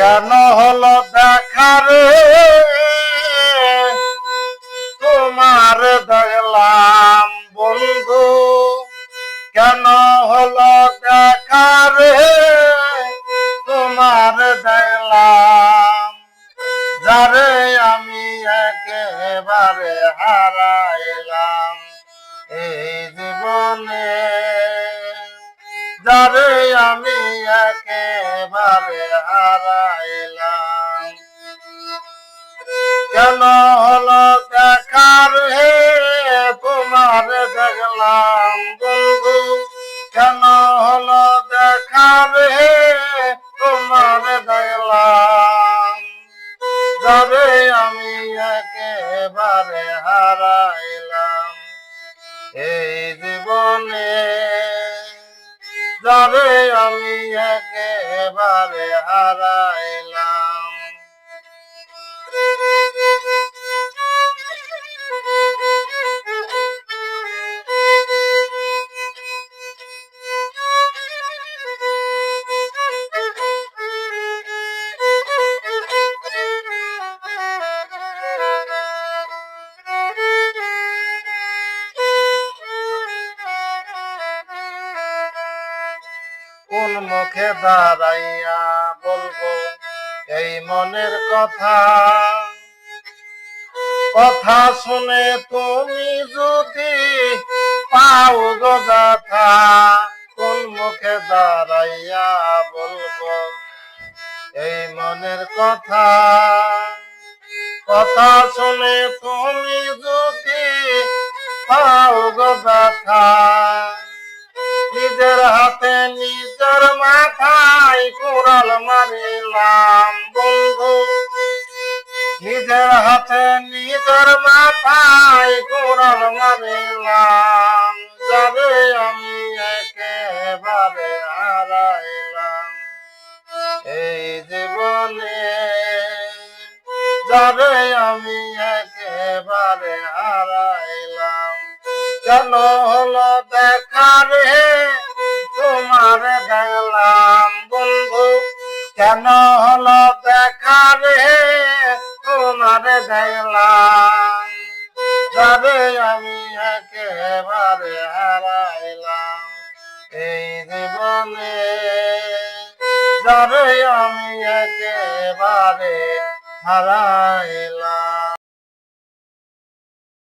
কেন হলো দেখা রে তোমার দেখলাম বন্ধু, কেন হলো দেখা রে তোমার দেখলাম, যারে আমি একেবারে হারাইলাম এই জীবনে, যারে আমি একেবারে হারাইলাম। কেন হলো দেখার হে তোমার দেখলাম বন্ধু, কেন হলো দেখার হে তোমার দেখলাম, যারে আমি একেবারে হারাইলাম এই জীবনে, যারে আমি একেবারে হারাইলাম। কোন মুখে দাঁড়াইয়া বলবো এই মনের কথা, কথা শুনে তুমি যদি পাও গো ব্যথা। কোন মুখে দাঁড়াইয়া বলবো এই মনের কথা, কথা শুনে তুমি যদি পাও গো ব্যথা। নিজের হাতে নিজের মাথায় কুড়াল মারিলাম বন্ধু, নিজের হাতে নিজের মাথায় কুড়াল মারিলাম, যারে আমি একেবারে হারাইলাম এই জীবনে, যারে আমি একেবারে হারাইলাম। কেন হলো দেখা রে তোমার দেখলাম বন্ধু, কেন হলো দেখা রে তোমার দেখলাম, যারে আমি একেবারে হারাইলাম এই জীবনে, যারে আমি একেবারে হারাইলাম।